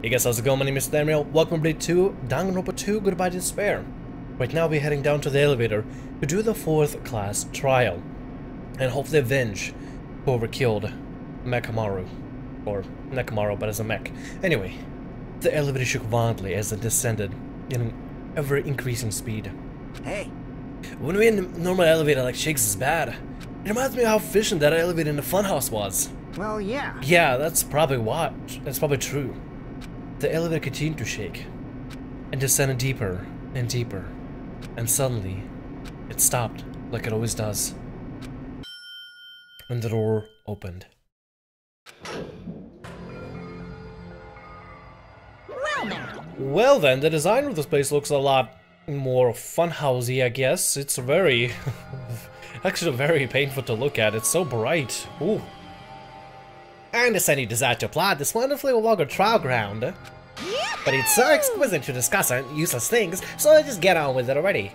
Hey guys, how's it going? My name is Daniel. Welcome to DanganRonpa 2 Goodbye Despair. Right now we're heading down to the elevator to do the 4th class trial and hopefully avenge whoever killed Mekamaru. Or Nekamaru, but as a mech. Anyway, the elevator shook violently as it descended in an ever-increasing speed. Hey. When we're in a normal elevator like shakes is bad. It reminds me of how efficient that elevator in the funhouse was. Well, yeah. Yeah, that's probably what. That's probably true. The elevator continued to shake and descended deeper and deeper, and suddenly it stopped like it always does. And the door opened. Well then, the design of this place looks a lot more funhousey, I guess. It's very actually very painful to look at. It's so bright. Ooh. I understand you desire to plot this wonderfully longer trial ground, but it's so exquisite to discuss useless things, so let's just get on with it already.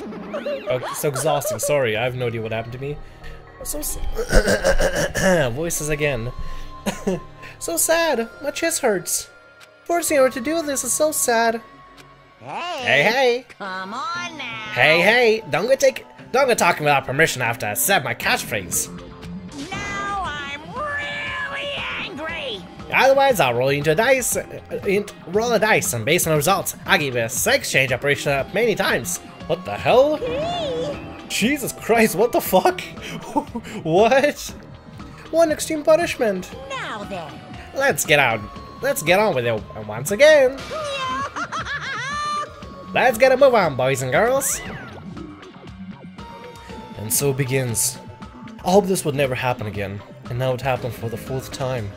Oh, so exhausting. Sorry, I have no idea what happened to me. So voices again. So sad. My chest hurts. Forcing her to do this is so sad. Hey. Come on now. Hey. Don't go talking without permission after I said my catchphrase. Otherwise, I'll roll into a dice, roll a dice, and based on the results, I'll give you a sex change operation up many times. What the hell? Jesus Christ, what the fuck? What? One extreme punishment. Now then. Let's get on with it once again. Let's get a move on, boys and girls. And so it begins. I hope this would never happen again, and now it happened for the 4th time.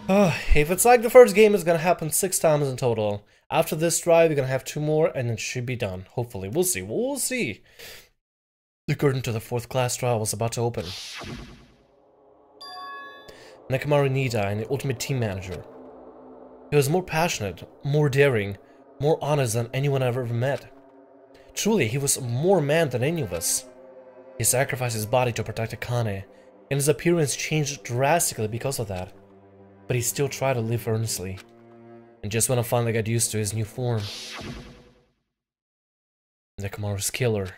If it's like the first game, it's gonna happen 6 times in total. After this try, we're gonna have 2 more, and it should be done. Hopefully, we'll see. We'll see. The curtain to the 4th class trial was about to open. Hajime Hinata, and the ultimate team manager. He was more passionate, more daring, more honest than anyone I've ever met. Truly, he was more man than any of us. He sacrificed his body to protect Akane, and his appearance changed drastically because of that. But he still tried to live earnestly. And just when I finally got used to his new form, Nekamaru's killer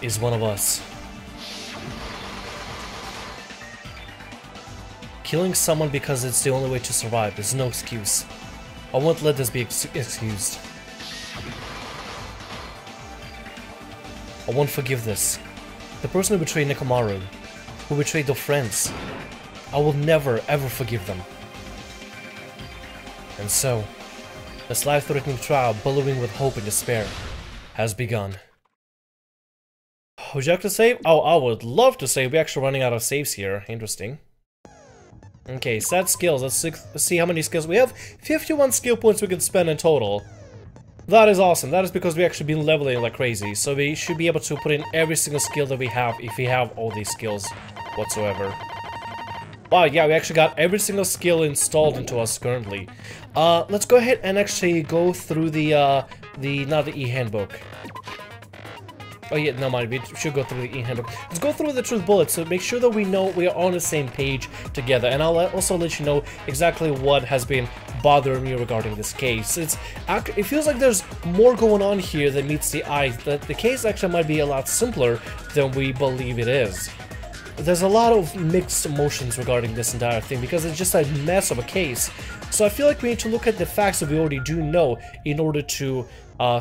is one of us. Killing someone because it's the only way to survive is no excuse. I won't let this be excused. I won't forgive this. The person who betrayed Nekamaru, who betrayed their friends, I will never ever forgive them. And so, this life-threatening trial, billowing with hope and despair, has begun. Would you like to save? Oh, I would love to save. We're actually running out of saves here. Interesting. Okay, set skills. Let's see how many skills we have. 51 skill points we can spend in total. That is awesome. That is because we actually been leveling like crazy. So we should be able to put in every single skill that we have if we have all these skills whatsoever. Wow, yeah, we actually got every single skill installed into us currently. Let's go ahead and actually go through not the e-handbook. Oh yeah, no mind, we should go through the e-handbook. Let's go through the truth bullets to make sure that we know we are on the same page together. And I'll also let you know exactly what has been bothering me regarding this case. It feels like there's more going on here than meets the eye. That the case actually might be a lot simpler than we believe it is. There's a lot of mixed emotions regarding this entire thing because it's just a mess of a case. So I feel like we need to look at the facts that we already do know in order to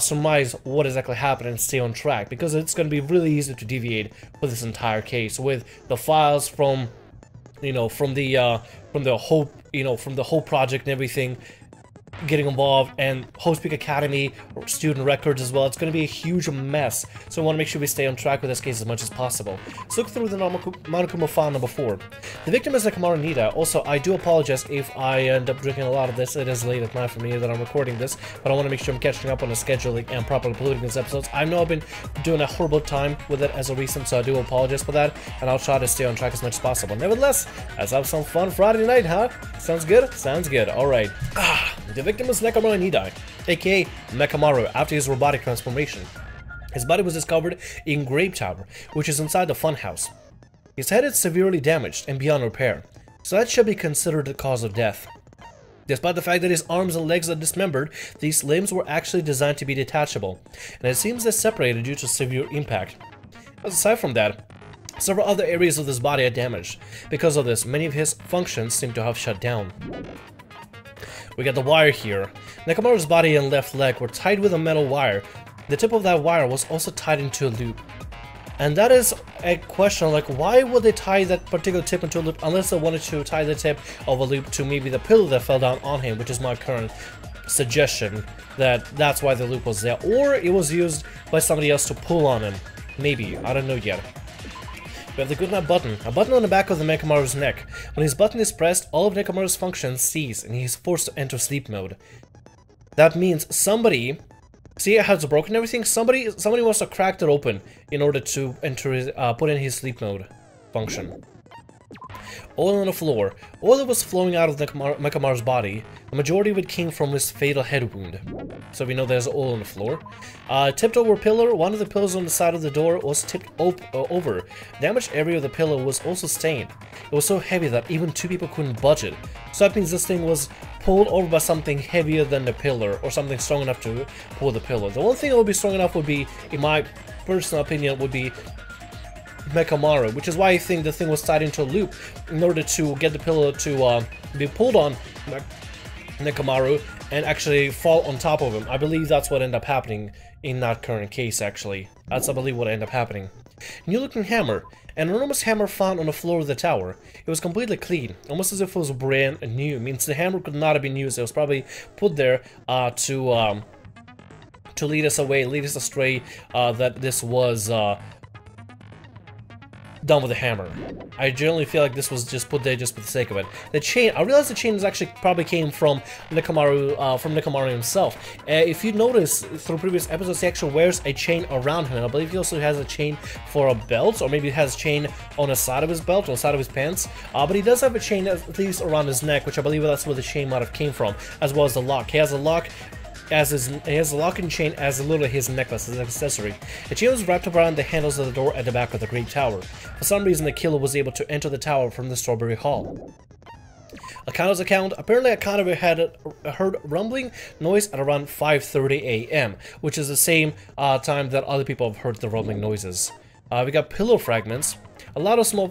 surmise what exactly happened and stay on track, because it's going to be really easy to deviate with this entire case with the files from the whole project and everything getting involved, and Host Peak Academy or student records as well. It's going to be a huge mess, so I want to make sure we stay on track with this case as much as possible. Let's look through the Monokuma file number 4. The victim is Hajime Hinata. Also, I do apologize if I end up drinking a lot of this. It is late at night for me that I'm recording this, but I want to make sure I'm catching up on the scheduling and properly uploading these episodes. I know I've been doing a horrible time with it as a recent, so I do apologize for that, and I'll try to stay on track as much as possible. Nevertheless, let's have some fun Friday night, huh? Sounds good? Sounds good. Alright. The victim is Hajime Hinata, aka Mekamaru, after his robotic transformation. His body was discovered in Grape Tower, which is inside the funhouse. His head is severely damaged and beyond repair. so that should be considered the cause of death. Despite the fact that his arms and legs are dismembered, these limbs were actually designed to be detachable, and it seems they separated due to severe impact. Aside from that, several other areas of his body are damaged. Because of this, many of his functions seem to have shut down. We got the wire here. Nekomaru's body and left leg were tied with a metal wire. The tip of that wire was also tied into a loop. And that is a question, like, why would they tie that particular tip into a loop unless they wanted to tie the tip of a loop to maybe the pillow that fell down on him, which is my current suggestion, that that's why the loop was there. Or it was used by somebody else to pull on him. Maybe, I don't know yet. We have the goodnight button, a button on the back of the Nekomaru's neck. When his button is pressed, all of Nekomaru's functions cease and he is forced to enter sleep mode. That means somebody... See how it's broken and everything? Somebody must have cracked it open in order to enter his, put in his sleep mode function. Oil on the floor. Oil was flowing out of Nekomaru's body. The majority of it came from his fatal head wound. So we know there's oil on the floor. Tipped over pillar. One of the pillows on the side of the door was tipped over. Damaged area of the pillow was also stained. It was so heavy that even two people couldn't budge it. So that means this thing was pulled over by something heavier than the pillar, or something strong enough to pull the pillar. The one thing that would be strong enough would be, in my personal opinion, would be Nekomaru, which is why I think the thing was tied into a loop in order to get the pillow to be pulled on Nekomaru and actually fall on top of him. I believe that's what ended up happening in that current case, actually. That's, I believe, what ended up happening. New looking hammer. An enormous hammer found on the floor of the tower. It was completely clean, almost as if it was brand new. It means the hammer could not have been used. It was probably put there to lead us away, lead us astray, that this was done with a hammer. I generally feel like this was just put there just for the sake of it. The chain, I realize the chain is actually probably came from Nekomaru himself. If you notice through previous episodes, he actually wears a chain around him, and I believe he also has a chain for a belt, or maybe he has a chain on the side of his belt, on the side of his pants. But he does have a chain at least around his neck, which I believe that's where the chain might have came from, as well as the lock. He has a lock as he has a lock and chain as literally his necklace, as an accessory. The chain was wrapped around the handles of the door at the back of the Great Tower. For some reason, the killer was able to enter the tower from the Strawberry Hall. Akanu's account, apparently Akanu had heard rumbling noise at around 5:30 a.m., which is the same time that other people have heard the rumbling noises. We got pillow fragments. A lot of small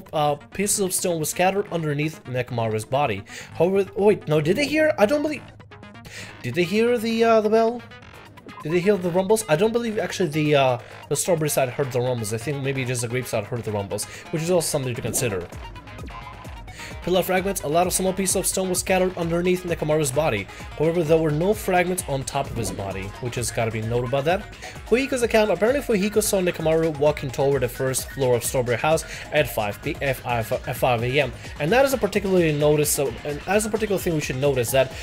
pieces of stone were scattered underneath Nekomaru's body. However, oh wait, no, did they hear? I don't believe... Did they hear the bell? Did they hear the rumbles? I don't believe actually the strawberry side heard the rumbles. I think maybe just the grape side heard the rumbles, which is also something to consider. Pillar fragments, a lot of small pieces of stone was scattered underneath Nekomaru's body. However, there were no fragments on top of his body, which has got to be noted about that. Fujiko's account, apparently Fujiko saw Nekomaru walking toward the first floor of Strawberry House at 5 a.m. And that is a particularly and that's a particular thing we should notice, that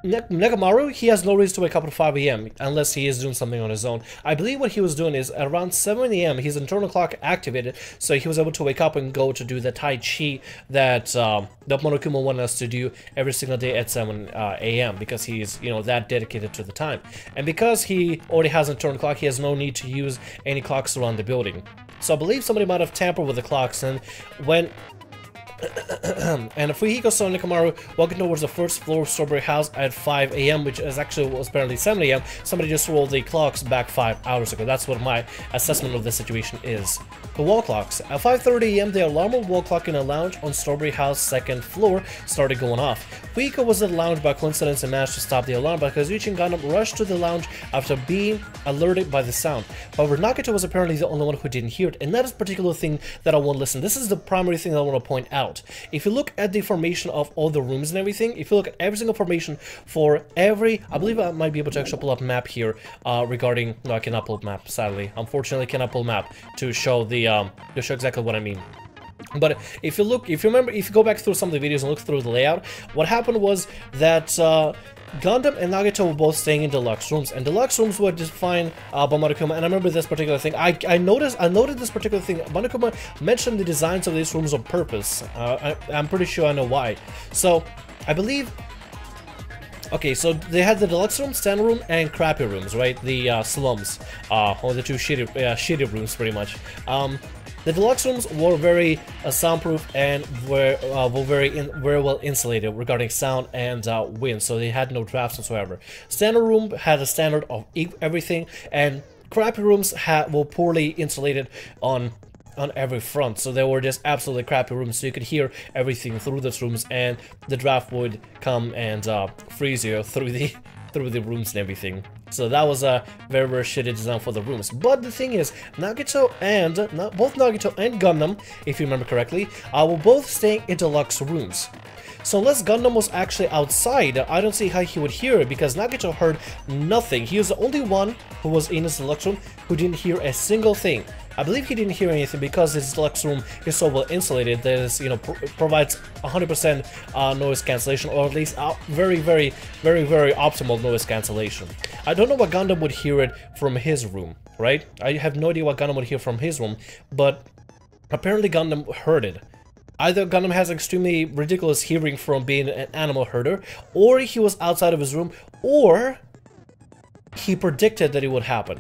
Nekomaru, he has no reason to wake up at 5 a.m. unless he is doing something on his own. I believe what he was doing is at around 7 a.m. his internal clock activated, so he was able to wake up and go to do the Tai Chi that Monokuma wanted us to do every single day at 7 a.m. because he's, you know, that dedicated to the time. And because he already has an internal clock, he has no need to use any clocks around the building. So I believe somebody might have tampered with the clocks, and when and Fujiko saw Nekomaru walking towards the first floor of Strawberry House at 5 a.m., which is actually was apparently 7 a.m. Somebody just rolled the clocks back 5 hours ago. That's what my assessment of the situation is. The wall clocks. At 5:30 a.m., the alarm wall clock in a lounge on Strawberry House second floor started going off. Fujiko was at the lounge by coincidence and managed to stop the alarm because Yuichi Gundam rushed to the lounge after being alerted by the sound. However, Nagito was apparently the only one who didn't hear it, and that is a particular thing that I want to listen. This is the primary thing that I want to point out. If you look at the formation of all the rooms and everything, if you look at every single formation for every, I believe I might be able to actually pull up a map here regarding, no, I cannot pull up map, sadly. Unfortunately, I cannot pull map to show the, to show exactly what I mean. But if you look, if you remember, if you go back through some of the videos and look through the layout, what happened was that Gundam and Nagito were both staying in deluxe rooms, and deluxe rooms were defined by Monokuma. And I remember this particular thing. I noted this particular thing. Monokuma mentioned the designs of these rooms on purpose. I'm pretty sure I know why. So I believe. Okay, so they had the deluxe room, standard room, and crappy rooms, right? The slums, or the two shitty rooms, pretty much. The deluxe rooms were very soundproof and were very well insulated regarding sound and wind, so they had no drafts whatsoever. Standard room had a standard of everything, and crappy rooms were poorly insulated on every front, so they were just absolutely crappy rooms, so you could hear everything through those rooms, and the draft would come and freeze you through the rooms and everything. So that was a very shitty design for the rooms. But the thing is, both Nagito and Gundam, if you remember correctly, were both staying in deluxe rooms. So unless Gundam was actually outside, I don't see how he would hear it, because Nagito heard nothing. He was the only one who was in his deluxe room who didn't hear a single thing. I believe he didn't hear anything because his deluxe room is so well insulated that it's, provides 100% noise cancellation, or at least very optimal noise cancellation. I don't know what Gundam would hear it from his room, right? I have no idea what Gundam would hear from his room, but apparently Gundam heard it. Either Gundam has extremely ridiculous hearing from being an animal herder, or he was outside of his room, or he predicted that it would happen.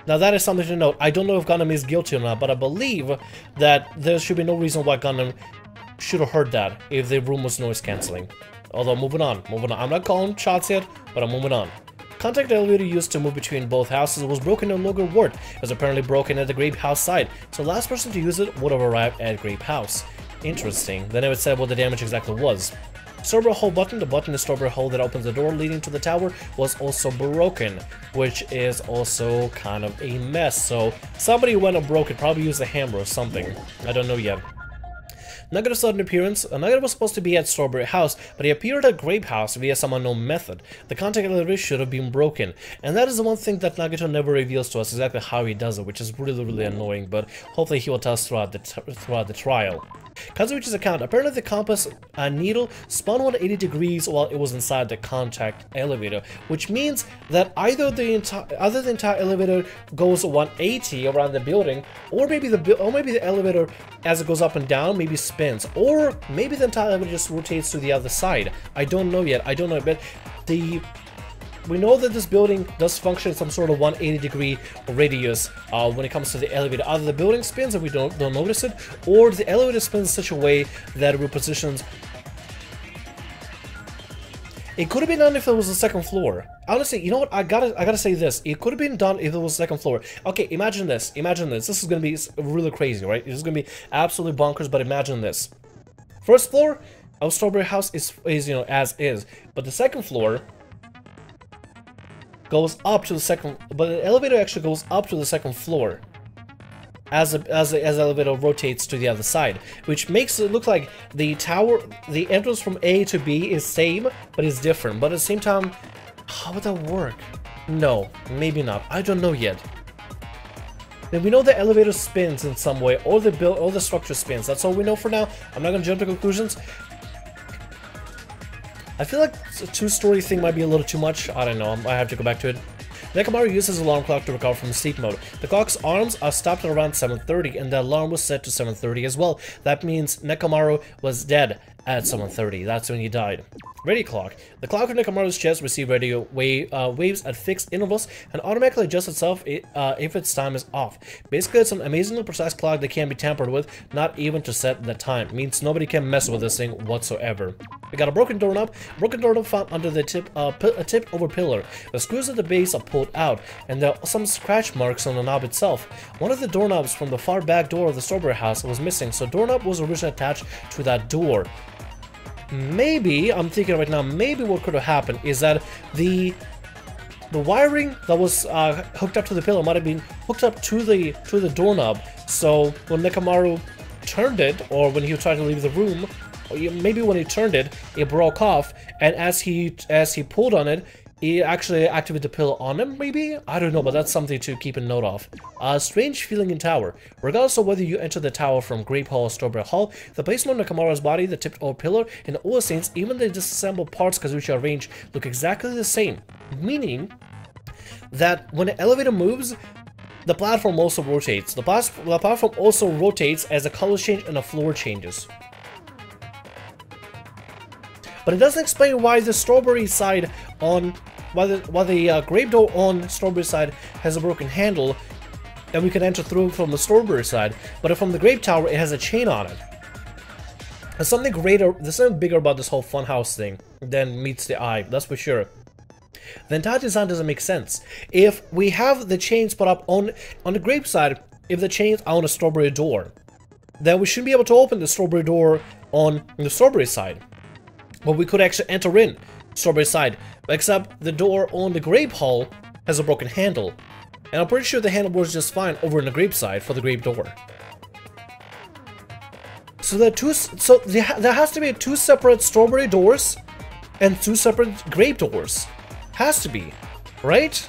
Now that is something to note. I don't know if Gundam is guilty or not, but I believe that there should be no reason why Gundam should have heard that if the room was noise cancelling. Although, moving on. I'm not calling shots yet, but I'm moving on. Contact elevator used to move between both houses was broken and no longer worked. It was apparently broken at the Grape House side, so the last person to use it would have arrived at Grape House. Interesting. They never said what the damage exactly was. Strawberry hole button, the button in the strawberry hole that opens the door leading to the tower, was also broken, which is also kind of a mess. So somebody went and broke it, probably used a hammer or something. I don't know yet. Nagito's sudden appearance. Nagito was supposed to be at Strawberry House, but he appeared at Grape House via some unknown method. The contact elevator should have been broken, and that is the one thing that Nagito never reveals to us exactly how he does it, which is really annoying, but hopefully he will tell us throughout the trial. Kazuichi's account. Apparently the compass needle spun 180 degrees while it was inside the contact elevator, which means that either the entire elevator goes 180 around the building, or maybe the elevator as it goes up and down maybe spins, or maybe the entire elevator just rotates to the other side. I don't know yet. But we know that this building does function in some sort of 180-degree radius when it comes to the elevator. Either the building spins and we don't notice it, or the elevator spins in such a way that it repositions. It could have been done if it was the second floor. Honestly, you know what? I gotta say this. It could have been done if it was the second floor. Okay, imagine this. This is gonna be really crazy, right? This is gonna be absolutely bonkers. But imagine this: first floor of Strawberry House is as is, but the second floor goes up to the second, but the elevator actually goes up to the second floor as the elevator rotates to the other side, which makes it look like the entrance from A to B is same, but it's different. But at the same time, how would that work? No, maybe not. I don't know yet. Then we know the elevator spins in some way, or the structure spins. That's all we know for now. I'm not gonna jump to conclusions. I feel like a two-story thing might be a little too much. I don't know. I have to go back to it. Nekomaru used his alarm clock to recover from sleep mode. The clock's arms are stopped at around 7:30, and the alarm was set to 7:30 as well. That means Nekomaru was dead at 7:30. That's when he died. Radio clock. The clock on Nekomaru's chest receives radio waves at fixed intervals and automatically adjusts itself if its time is off. Basically, it's an amazingly precise clock that can't be tampered with, not even to set the time. It means nobody can mess with this thing whatsoever. We got a broken doorknob. Broken doorknob found under the tip-over pillar. The screws at the base are pulled out, and there are some scratch marks on the knob itself. One of the doorknobs from the far back door of the Strawberry House was missing, so doorknob was originally attached to that door. Maybe, I'm thinking right now, maybe what could have happened is that the wiring that was hooked up to the pillar might have been hooked up to the doorknob. So when Nekomaru turned it, or when he tried to leave the room, or maybe when he turned it, it broke off, and as he pulled on it, he actually activated the pillar on him, maybe? I don't know, but that's something to keep a note of. A strange feeling in tower. Regardless of whether you enter the tower from Grape Hall or Strawberry Hall, the placement of Nekomaru's body, the tipped over pillar, and all the scenes, even the disassembled parts Kazuchi arranged, look exactly the same. Meaning that when the elevator moves, the platform also rotates. The platform also rotates as the colors change and the floor changes. But it doesn't explain why the strawberry side why the grape door on strawberry side has a broken handle, and we can enter through from the strawberry side. But from the grape tower, it has a chain on it. There's something greater, there's something bigger about this whole funhouse thing than meets the eye, that's for sure. The entire design doesn't make sense. If we have the chains put up on the grape side, if the chains are on a strawberry door, then we shouldn't be able to open the strawberry door on the strawberry side. But we could actually enter in strawberry side, except the door on the grape hall has a broken handle. And I'm pretty sure the handle works just fine over in the grape side for the grape door. So there has to be two separate strawberry doors and two separate grape doors. Has to be, right?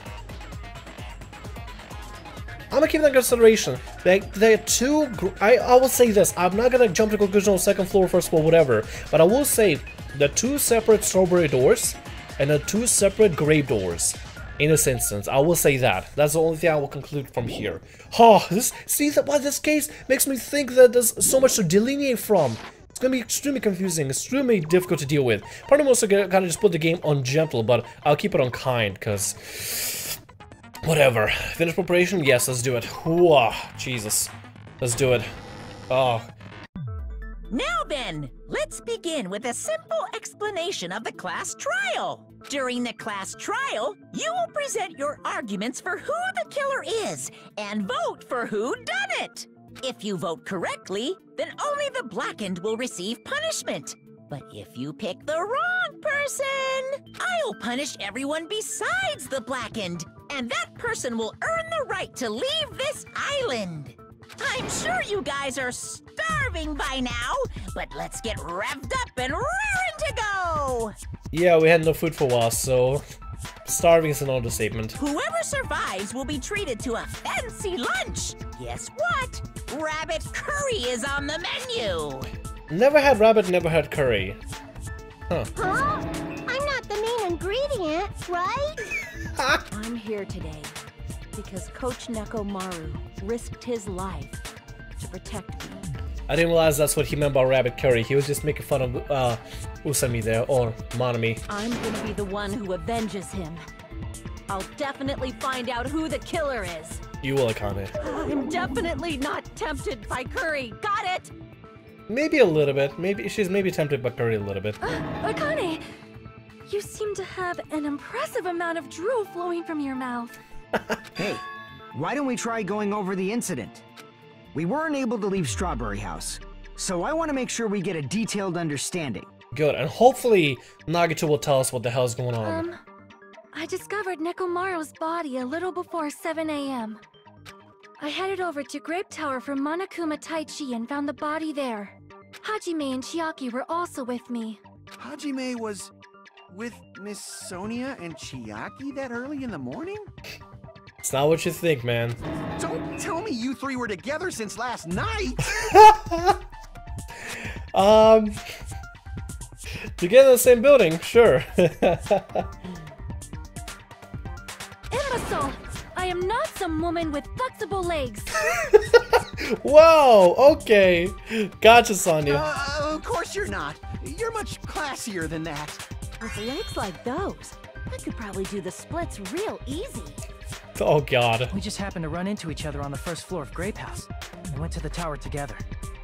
I'm gonna keep that in consideration. They're two. I will say this. I'm not gonna jump to conclusion on second floor, first floor, whatever. But I will say the two separate strawberry doors and the two separate grape doors. In this instance, I will say that. That's the only thing I will conclude from here. Oh, this case makes me think that there's so much to delineate from. It's gonna be extremely confusing, extremely difficult to deal with. Part of me wants to kind of just put the game on gentle, but I'll keep it on kind, because whatever. Finish preparation? Yes, let's do it. Whoa, Jesus. Let's do it. Oh. Now then, let's begin with a simple explanation of the class trial. During the class trial, you will present your arguments for who the killer is and vote for who done it. If you vote correctly, then only the blackened will receive punishment. But if you pick the wrong person, I'll punish everyone besides the blackened, and that person will earn the right to leave this island. I'm sure you guys are starving by now, but let's get revved up and raring to go! Yeah, we had no food for a while, so starving is an understatement. Whoever survives will be treated to a fancy lunch. Guess what? Rabbit curry is on the menu. Never had rabbit, never had curry. Huh? I'm not the main ingredient, right? I'm here today because Coach Nekomaru risked his life to protect me. I didn't realize that's what he meant by rabbit curry. He was just making fun of Usami there, or Monami. I'm gonna be the one who avenges him. I'll definitely find out who the killer is. You will, Akane. I'm definitely not tempted by curry. Got it? Maybe a little bit. Maybe she's tempted by curry a little bit. Akane, you seem to have an impressive amount of drool flowing from your mouth. Hey, why don't we try going over the incident? We weren't able to leave Strawberry House, so I want to make sure we get a detailed understanding. Good, and hopefully Nagito will tell us what the hell's going on. I discovered Nekomaru's body a little before 7 a.m. I headed over to Grape Tower from Monokuma Taichi and found the body there. Hajime and Chiaki were also with me. Hajime was with Miss Sonia and Chiaki that early in the morning? It's not what you think, man. Don't tell me you three were together since last night! Together in the same building, sure. Imbecile! I am not some woman with flexible legs. Wow, okay. Gotcha, Sonya. Of course you're not. You're much classier than that. With legs like those, I could probably do the splits real easy. Oh god. We just happened to run into each other on the first floor of Grape House. We went to the tower together.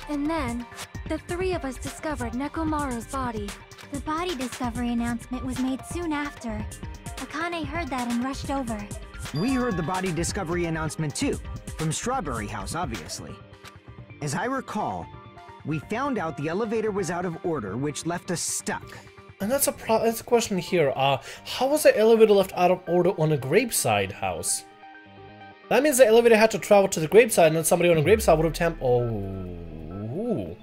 And then, the three of us discovered Nekomaru's body. The body discovery announcement was made soon after. Akane heard that and rushed over. We heard the body discovery announcement too, from Strawberry House, obviously. As I recall, we found out the elevator was out of order, which left us stuck. And that's a question here. How was the elevator left out of order on a Graveside house? That means the elevator had to travel to the Graveside, and then somebody on the Graveside would have Oh.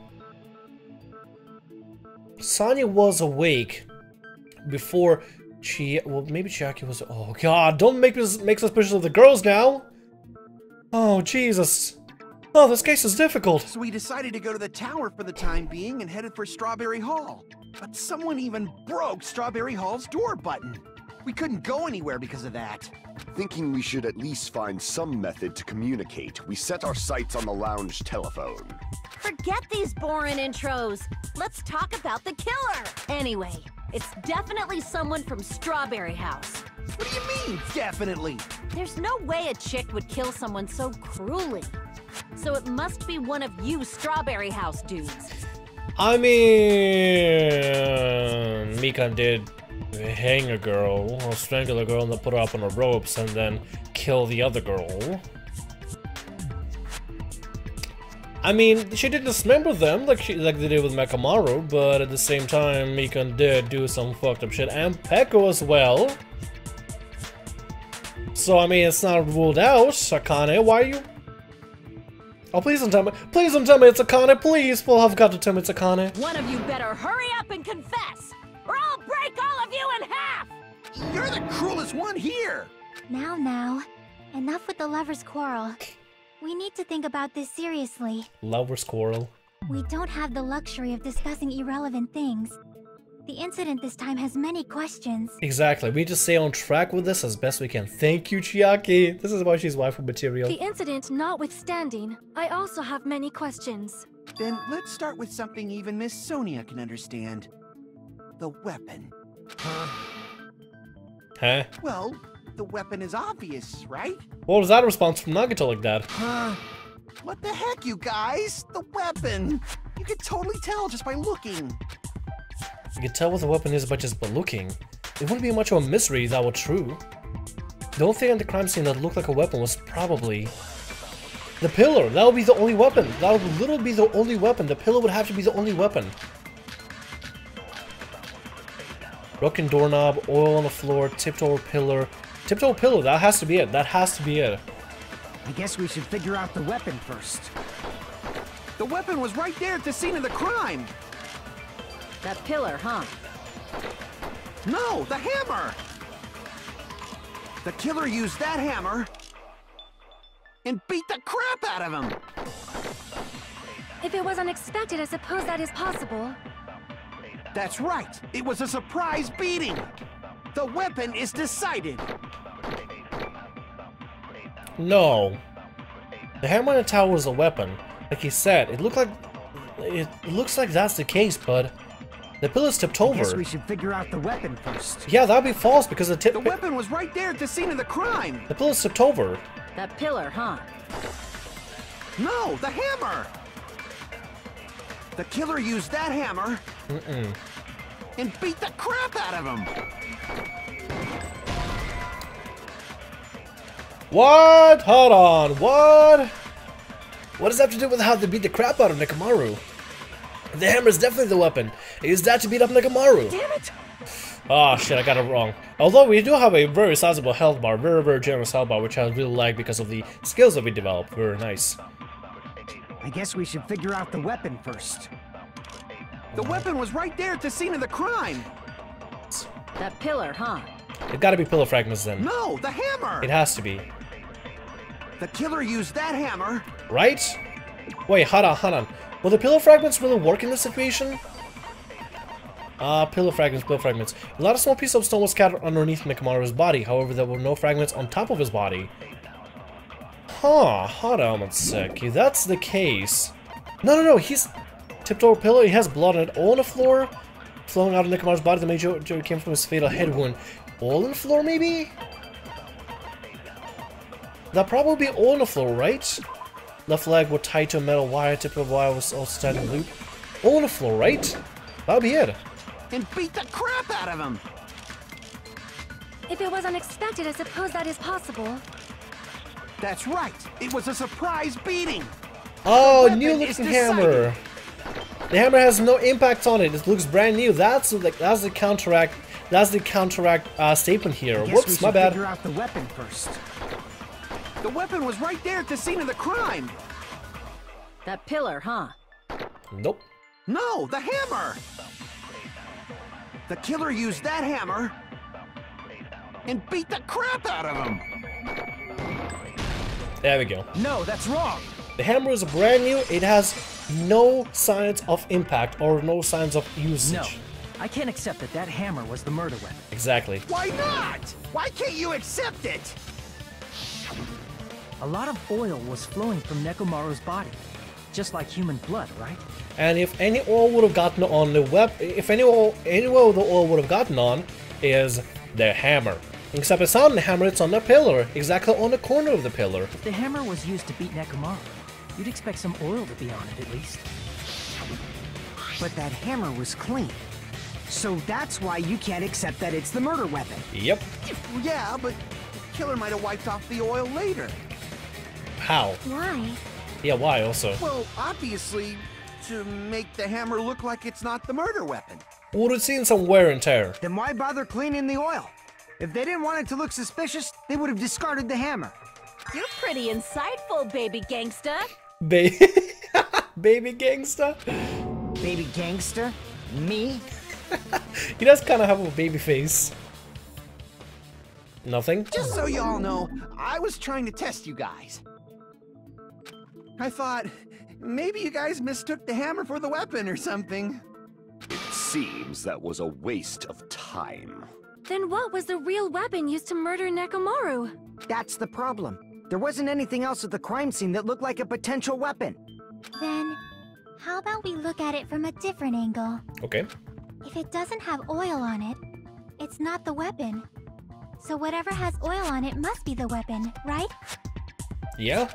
Sonya was awake before well, maybe Chiaki was. Oh god! Don't make suspicious of the girls now. Oh Jesus! Oh, this case is difficult. So we decided to go to the tower for the time being and headed for Strawberry Hall. But someone even broke Strawberry Hall's door button. We couldn't go anywhere because of that. Thinking we should at least find some method to communicate, we set our sights on the lounge telephone. Forget these boring intros. Let's talk about the killer. Anyway, it's definitely someone from Strawberry House. What do you mean, definitely? There's no way a chick would kill someone so cruelly. So it must be one of you Strawberry House dudes. I mean, Mikan did hang a girl, or strangle a girl, and then put her up on the ropes, and then kill the other girl. I mean, she did dismember them like they did with Mekamaru, but at the same time, Mikan did do some fucked up shit, and Peko as well. So I mean, it's not ruled out. Akane, why are you? Oh, please don't tell me! Please don't tell me it's Akane! Please, well, I've got to tell me it's Akane. One of you better hurry up and confess, or I'll break all of you in half. You're the cruelest one here. Now, enough with the lovers' quarrel. We need to think about this seriously. Lovers' quarrel. We don't have the luxury of discussing irrelevant things. The incident this time has many questions. Exactly. We need to stay on track with this as best we can. Thank you, Chiaki. This is why she's waifu material. The incident notwithstanding, I also have many questions. Then let's start with something even Miss Sonia can understand. The weapon. Huh? Well, the weapon is obvious, right? What was that response from Nagito like that? What the heck, you guys? The weapon! You could totally tell just by looking. You can tell what the weapon is by just by looking. It wouldn't be much of a mystery if that were true. The only thing on the crime scene that looked like a weapon was probably the pillar. That would be the only weapon. That would literally be the only weapon. The pillar would have to be the only weapon. Broken doorknob, oil on the floor, tipped over pillar. Tipped over pillar, that has to be it. That has to be it. I guess we should figure out the weapon first. The weapon was right there at the scene of the crime. That pillar, huh? No, the hammer! The killer used that hammer and beat the crap out of him! If it was unexpected, I suppose that is possible. That's right! It was a surprise beating! The weapon is decided! No. The hammer in the tower was a weapon. Like he said, it looks like that's the case, but the pillar's tipped over. I guess we should figure out the weapon first. Yeah, that'd be false because the weapon was right there at the scene of the crime. The pillar's tipped over. That pillar, huh? No, the hammer. The killer used that hammer and beat the crap out of him. What? Hold on. What? What does that have to do with how they beat the crap out of Nekomaru? The hammer is definitely the weapon. Is that to beat up Nekomaru? Damn it! Oh shit, I got it wrong. Although we do have a very sizable health bar, very generous health bar, which I really like because of the skills that we developed. Very nice. I guess we should figure out the weapon first. The weapon was right there at the scene of the crime. That pillar, huh? It gotta be pillar fragments then. No, the hammer! It has to be. The killer used that hammer. Right? Wait, hold on. Will the pillar fragments really work in this situation? Pillar fragments. A lot of small pieces of stone was scattered underneath Nekomaru's body, however there were no fragments on top of his body. Huh, hold on one sec. If that's the case... No, he's tipped over pillar, he has blood on it, all on the floor, flowing out of Nekomaru's body. The major came from his fatal head wound. All on the floor, maybe? That'd probably be all on the floor, right? Left leg was tied to a metal wire, tip of the wire was also tied in a loop. All on the floor, right? That'd be it. And beat the crap out of him! If it was unexpected, I suppose that is possible. That's right! It was a surprise beating! Oh, new looking hammer! The hammer has no impact on it, it looks brand new. That's the counteract statement here. Whoops, my bad. Figure out the weapon first. The weapon was right there at the scene of the crime! That pillar, huh? Nope. No, the hammer! The killer used that hammer and beat the crap out of him! There we go. No, that's wrong! The hammer is brand new, it has no signs of impact or no signs of usage. No, I can't accept that that hammer was the murder weapon. Exactly. Why not? Why can't you accept it? A lot of oil was flowing from Nekomaru's body, just like human blood, right? And if any oil would have gotten on the if any oil the oil would have gotten on is the hammer. Except it's not on the hammer, it's on the pillar. Exactly on the corner of the pillar. If the hammer was used to beat Nekomaru, you'd expect some oil to be on it at least. But that hammer was clean. So that's why you can't accept that it's the murder weapon. Yep. Yeah, but the killer might have wiped off the oil later. How? Why? Yeah, why also? Well, obviously, to make the hammer look like it's not the murder weapon. Would have seen some wear and tear. Then why bother cleaning the oil? If they didn't want it to look suspicious, they would have discarded the hammer. You're pretty insightful, baby gangsta. Baby gangsta? Baby gangster? Me? He does kind of have a baby face. Nothing? Just so y'all know, I was trying to test you guys. I thought, maybe you guys mistook the hammer for the weapon or something. It seems that was a waste of time. Then what was the real weapon used to murder Nekomaru? That's the problem. There wasn't anything else at the crime scene that looked like a potential weapon. Then, how about we look at it from a different angle? Okay. If it doesn't have oil on it, it's not the weapon. So whatever has oil on it must be the weapon, right? Yeah.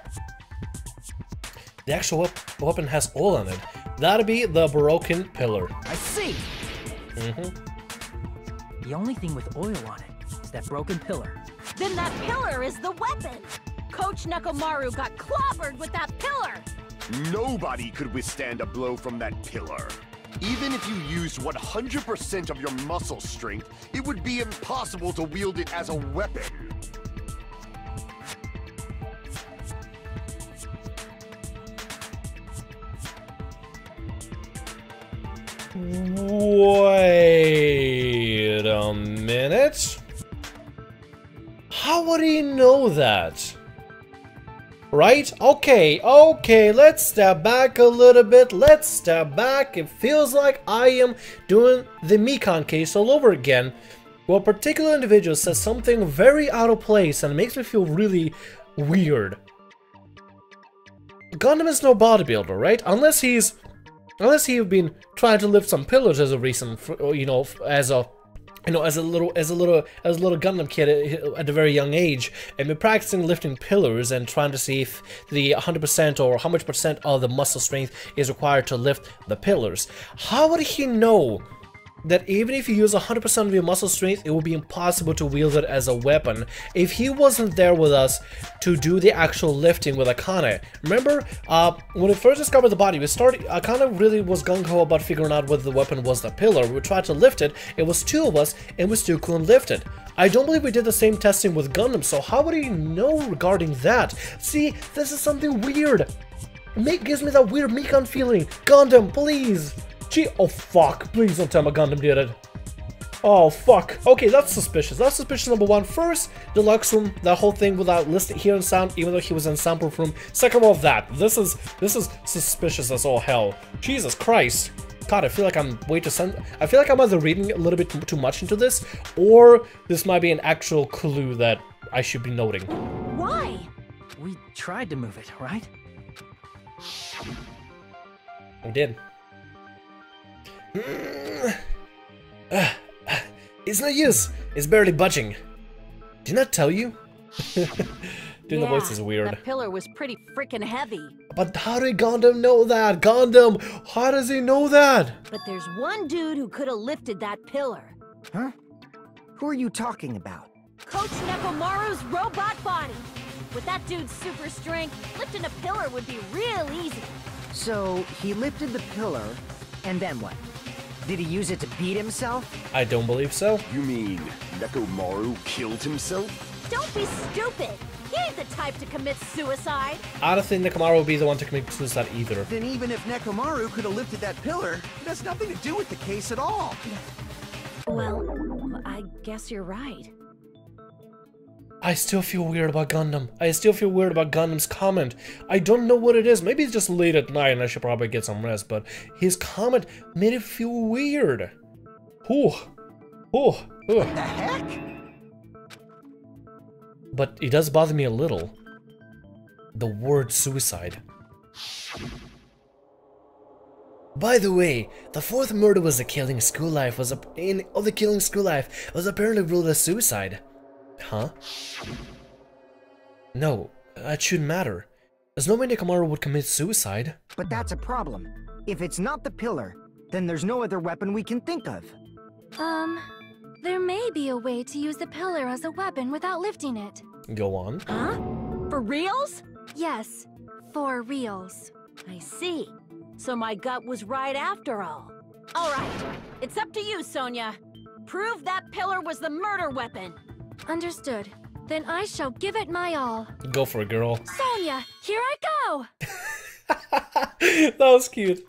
The actual weapon has oil on it. That'd be the broken pillar. I see! Mm-hmm. The only thing with oil on it is that broken pillar. Then that pillar is the weapon! Coach Nekomaru got clobbered with that pillar! Nobody could withstand a blow from that pillar. Even if you used 100% of your muscle strength, it would be impossible to wield it as a weapon. Wait a minute. How would he know that? Right? Okay, let's step back a little bit. Let's step back. It feels like I am doing the Mikan case all over again. Well, a particular individual says something very out of place and it makes me feel really weird. Gundam is no bodybuilder, right? Unless he's been trying to lift some pillars as a reason, as a little Gundam kid at a very young age, and been practicing lifting pillars and trying to see if the 100% or how much percent of the muscle strength is required to lift the pillars. How would he know that even if you use 100% of your muscle strength, it would be impossible to wield it as a weapon if he wasn't there with us to do the actual lifting with Akane? Remember, when we first discovered the body, Akane really was gung-ho about figuring out whether the weapon was the pillar. We tried to lift it, it was two of us, and we still couldn't lift it. I don't believe we did the same testing with Gundam, so how would he know regarding that? See, this is something weird. It gives me that weird Mikan feeling. Gundam, please! Gee, oh fuck, please don't tell me Gundam did it. Oh fuck. Okay, that's suspicious. That's suspicious number one. First, deluxe room, that whole thing without hearing sound, even though he was in sample room. Second of all, that. This is suspicious as all hell. Jesus Christ. God, I feel like I'm way too I feel like I'm either reading a little bit too much into this, or this might be an actual clue that I should be noting. Why? We tried to move it, right? I did. It's no use. It's barely budging. Didn't I tell you? Dude, the voice is weird. That pillar was pretty freaking heavy. But how did Gundam know that? Gundam, how does he know that? But there's one dude who could have lifted that pillar. Huh? Who are you talking about? Coach Nekomaru's robot body. With that dude's super strength, lifting a pillar would be real easy. So, he lifted the pillar, and then what? Did he use it to beat himself? I don't believe so. You mean Nekomaru killed himself? Don't be stupid! He ain't the type to commit suicide! I don't think Nekomaru would be the one to commit suicide either. Then even if Nekomaru could have lifted that pillar, it has nothing to do with the case at all. Well, I guess you're right. I still feel weird about Gundam. I still feel weird about Gundam's comment. I don't know what it is. Maybe it's just late at night and I should probably get some rest, but his comment made it feel weird. Ooh. Ooh. What the heck? But it does bother me a little. The word suicide. By the way, the fourth murder was the killing school life was apparently ruled as suicide. Huh? No, that shouldn't matter. There's no way Nekomaru would commit suicide. But that's a problem. If it's not the pillar, then there's no other weapon we can think of. There may be a way to use the pillar as a weapon without lifting it. Go on. Huh? For reals? Yes, for reals. I see. So my gut was right after all. All right, it's up to you, Sonia. Prove that pillar was the murder weapon. Understood. Then I shall give it my all. Go for it, girl. Sonia, here I go! That was cute.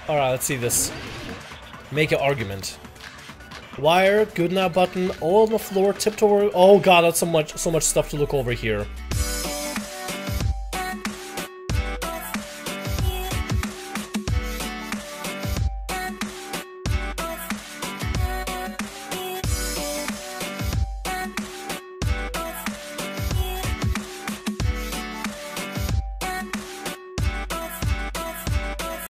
Alright, let's see this. Make an argument. Wire, good now button, all on the floor, tiptoe. Oh god, that's so much stuff to look over here.